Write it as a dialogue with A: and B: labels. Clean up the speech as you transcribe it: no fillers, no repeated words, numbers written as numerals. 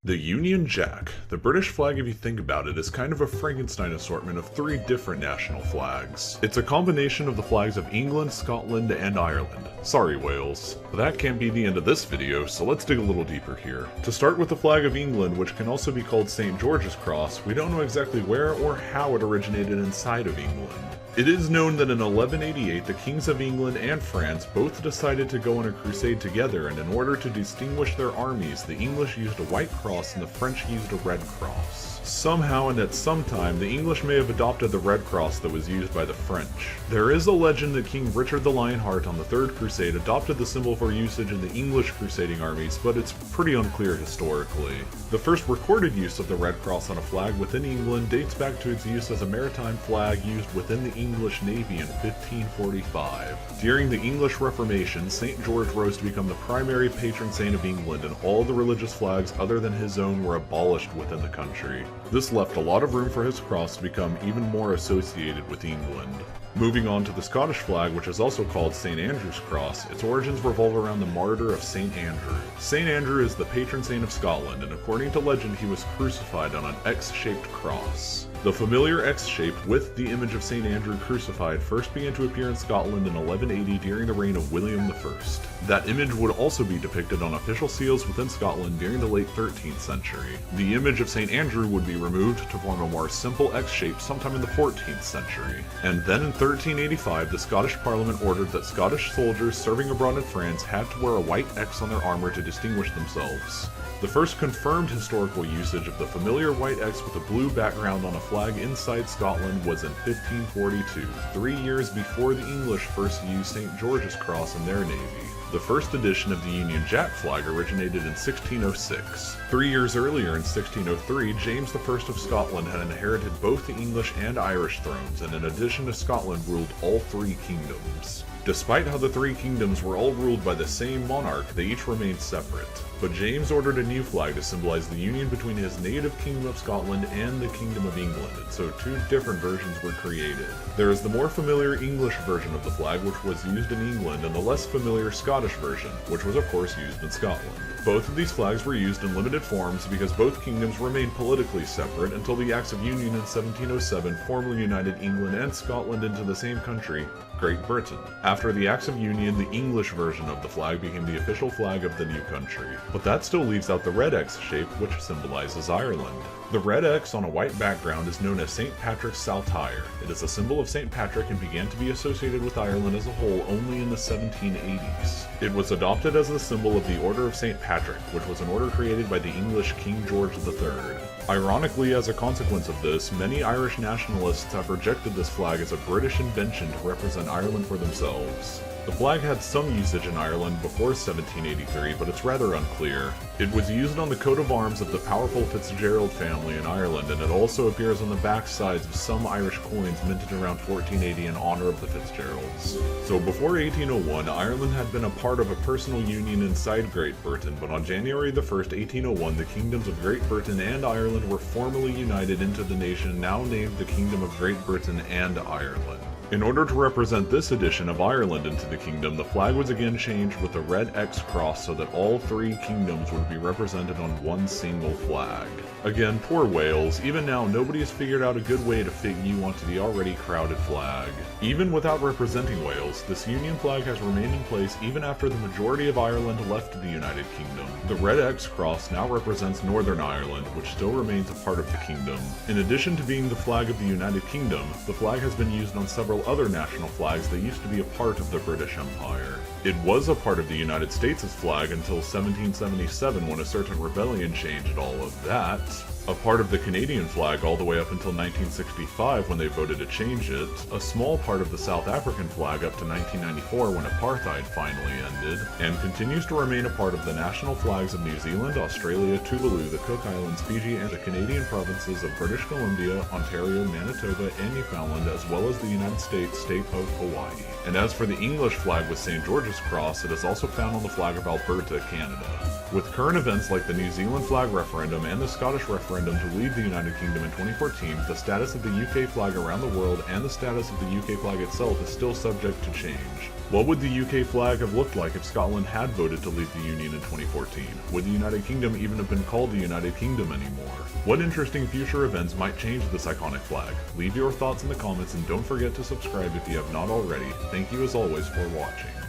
A: The Union Jack. The British flag, if you think about it, is kind of a Frankenstein assortment of 3 different national flags. It's a combination of the flags of England, Scotland, and Ireland. Sorry, Wales. But that can't be the end of this video, so let's dig a little deeper here. To start with the flag of England, which can also be called St. George's Cross, we don't know exactly where or how it originated inside of England. It is known that in 1188 the kings of England and France both decided to go on a crusade together, and in order to distinguish their armies, the English used a white cross and the French used a red cross. Somehow and at some time, the English may have adopted the red cross that was used by the French. There is a legend that King Richard the Lionheart on the Third Crusade adopted the symbol for usage in the English crusading armies, but it's pretty unclear historically. The first recorded use of the red cross on a flag within England dates back to its use as a maritime flag used within the English Navy in 1545. During the English Reformation, St. George rose to become the primary patron saint of England, and all the religious flags other than his own were abolished within the country. This left a lot of room for his cross to become even more associated with England. Moving on to the Scottish flag, which is also called St. Andrew's Cross, its origins revolve around the martyr of St. Andrew. St. Andrew is the patron saint of Scotland, and according to legend he was crucified on an X-shaped cross. The familiar X shape with the image of St. Andrew crucified first began to appear in Scotland in 1180 during the reign of William I. That image would also be depicted on official seals within Scotland during the late 13th century. The image of St. Andrew would be removed to form a more simple X shape sometime in the 14th century. And then in 1385, the Scottish Parliament ordered that Scottish soldiers serving abroad in France had to wear a white X on their armor to distinguish themselves. The first confirmed historical usage of the familiar white X with a blue background on a flag inside Scotland was in 1542, 3 years before the English first used St. George's Cross in their navy. The first edition of the Union Jack flag originated in 1606. 3 years earlier, in 1603, James I of Scotland had inherited both the English and Irish thrones, and in addition to Scotland ruled all 3 kingdoms. Despite how the 3 kingdoms were all ruled by the same monarch, they each remained separate. But James ordered a new flag to symbolize the union between his native kingdom of Scotland and the Kingdom of England, and so 2 different versions were created. There is the more familiar English version of the flag, which was used in England, and the less familiar Scottish version, which was of course used in Scotland. Both of these flags were used in limited forms because both kingdoms remained politically separate until the Acts of Union in 1707 formally united England and Scotland into the same country, Great Britain. After the Acts of Union, the English version of the flag became the official flag of the new country. But that still leaves out the red X shape, which symbolizes Ireland. The red X on a white background is known as St. Patrick's Saltire. It is a symbol of St. Patrick and began to be associated with Ireland as a whole only in the 1780s. It was adopted as the symbol of the Order of St. Patrick, which was an order created by the English King George III. Ironically, as a consequence of this, many Irish nationalists have rejected this flag as a British invention to represent Ireland for themselves. The flag had some usage in Ireland before 1783, but it's rather unclear. It was used on the coat of arms of the powerful Fitzgerald family in Ireland, and it also appears on the back sides of some Irish coins minted around 1480 in honor of the Fitzgeralds. So before 1801, Ireland had been a part of a personal union inside Great Britain, but on January the 1st, 1801, the kingdoms of Great Britain and Ireland were formally united into the nation now named the Kingdom of Great Britain and Ireland. In order to represent this addition of Ireland into the kingdom, the flag was again changed with a red X cross so that all 3 kingdoms would be represented on one single flag. Again, poor Wales, even now nobody has figured out a good way to fit you onto the already crowded flag. Even without representing Wales, this Union flag has remained in place even after the majority of Ireland left the United Kingdom. The red X cross now represents Northern Ireland, which still remains a part of the kingdom. In addition to being the flag of the United Kingdom, the flag has been used on several other national flags that used to be a part of the British Empire. It was a part of the United States' flag until 1777 when a certain rebellion changed all of that. A part of the Canadian flag all the way up until 1965 when they voted to change it, a small part of the South African flag up to 1994 when apartheid finally ended, and continues to remain a part of the national flags of New Zealand, Australia, Tuvalu, the Cook Islands, Fiji, and the Canadian provinces of British Columbia, Ontario, Manitoba, and Newfoundland, as well as the United States state of Hawaii. And as for the English flag with St. George's Cross, it is also found on the flag of Alberta, Canada. With current events like the New Zealand flag referendum and the Scottish referendum referendum to leave the United Kingdom in 2014, the status of the UK flag around the world and the status of the UK flag itself is still subject to change. What would the UK flag have looked like if Scotland had voted to leave the Union in 2014? Would the United Kingdom even have been called the United Kingdom anymore? What interesting future events might change this iconic flag? Leave your thoughts in the comments and don't forget to subscribe if you have not already. Thank you as always for watching.